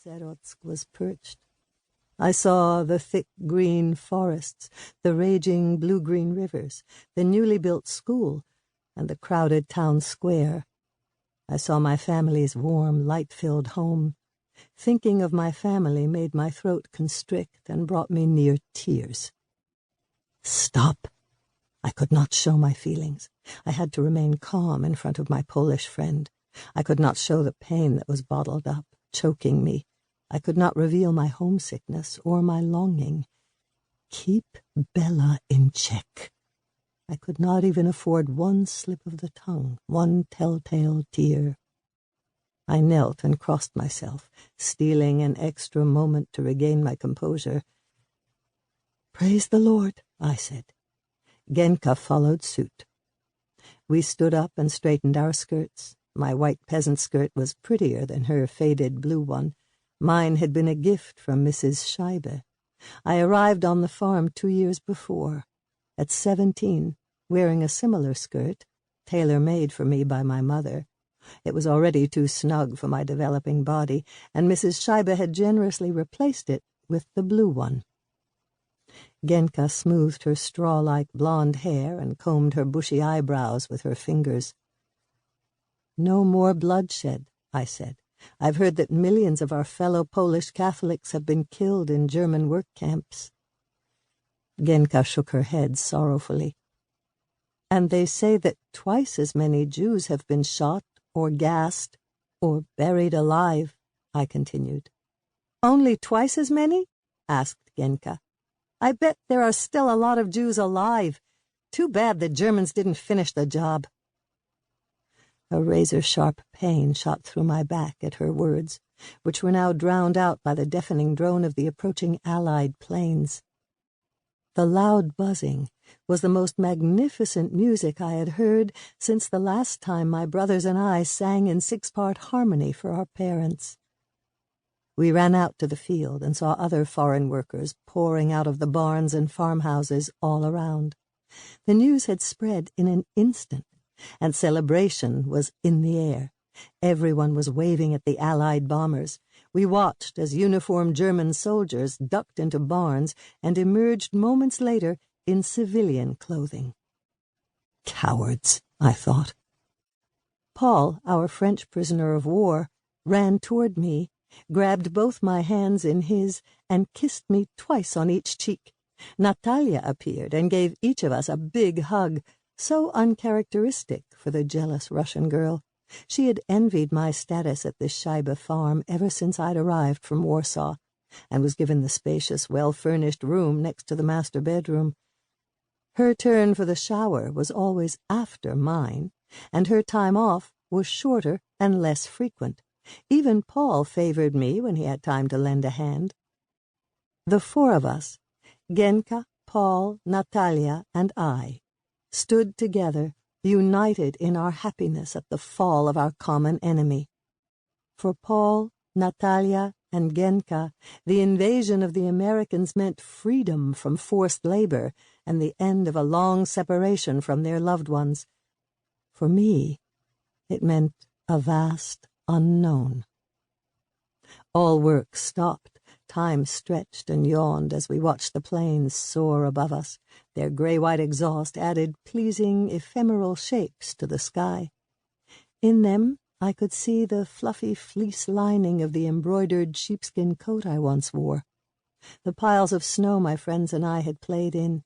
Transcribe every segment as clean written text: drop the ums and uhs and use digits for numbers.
Serotsk was perched. I saw the thick green forests, the raging blue-green rivers, the newly built school, and the crowded town square. I saw my family's warm, light-filled home. Thinking of my family made my throat constrict and brought me near tears. Stop! I could not show my feelings. I had to remain calm in front of my Polish friend. I could not show the pain that was bottled up, choking me. I could not reveal my homesickness or my longing. Keep Bella in check. I could not even afford one slip of the tongue, one telltale tear. I knelt and crossed myself, stealing an extra moment to regain my composure. "Praise the Lord," I said. Genka followed suit. We stood up and straightened our skirts. My white peasant skirt was prettier than her faded blue one. Mine had been a gift from Mrs. Scheibe. I arrived on the farm 2 years before, at 17, wearing a similar skirt, tailor-made for me by my mother. It was already too snug for my developing body, and Mrs. Scheibe had generously replaced it with the blue one. Genka smoothed her straw-like blonde hair and combed her bushy eyebrows with her fingers. "No more bloodshed," I said. "I've heard that millions of our fellow Polish Catholics have been killed in German work camps." Genka shook her head sorrowfully. "And they say that twice as many Jews have been shot or gassed or buried alive," I continued. "Only twice as many?" asked Genka. "I bet there are still a lot of Jews alive. Too bad the Germans didn't finish the job." A razor-sharp pain shot through my back at her words, which were now drowned out by the deafening drone of the approaching Allied planes. The loud buzzing was the most magnificent music I had heard since the last time my brothers and I sang in 6-part harmony for our parents. We ran out to the field and saw other foreign workers pouring out of the barns and farmhouses all around. The news had spread in an instant, and celebration was in the air. Everyone was waving at the Allied bombers. We watched as uniformed German soldiers ducked into barns and emerged moments later in civilian clothing. Cowards, I thought. Paul, our French prisoner of war, ran toward me, grabbed both my hands in his, and kissed me twice on each cheek. Natalia appeared and gave each of us a big hug, so uncharacteristic for the jealous Russian girl. She had envied my status at the Scheibe farm ever since I'd arrived from Warsaw, and was given the spacious, well-furnished room next to the master bedroom. Her turn for the shower was always after mine, and her time off was shorter and less frequent. Even Paul favored me when he had time to lend a hand. The 4 of us, Genka, Paul, Natalia, and I, stood together, united in our happiness at the fall of our common enemy. For Paul, Natalia, and Genka, the invasion of the Americans meant freedom from forced labor and the end of a long separation from their loved ones. For me, it meant a vast unknown. All work stopped. Time stretched and yawned as we watched the planes soar above us. Their gray-white exhaust added pleasing, ephemeral shapes to the sky. In them, I could see the fluffy fleece lining of the embroidered sheepskin coat I once wore, the piles of snow my friends and I had played in,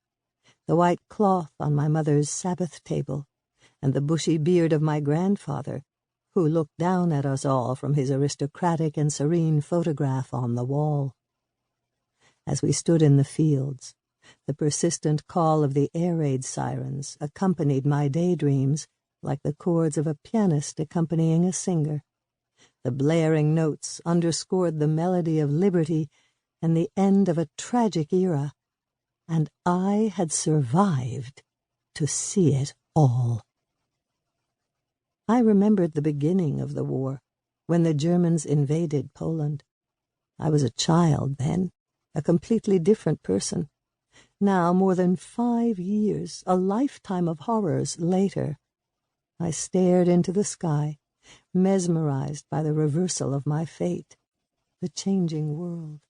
the white cloth on my mother's Sabbath table, and the bushy beard of my grandfather, who looked down at us all from his aristocratic and serene photograph on the wall. As we stood in the fields, the persistent call of the air raid sirens accompanied my daydreams like the chords of a pianist accompanying a singer. The blaring notes underscored the melody of liberty and the end of a tragic era, and I had survived to see it all. I remembered the beginning of the war, when the Germans invaded Poland. I was a child then, a completely different person. Now, more than 5 years, a lifetime of horrors later, I stared into the sky, mesmerized by the reversal of my fate. the changing world.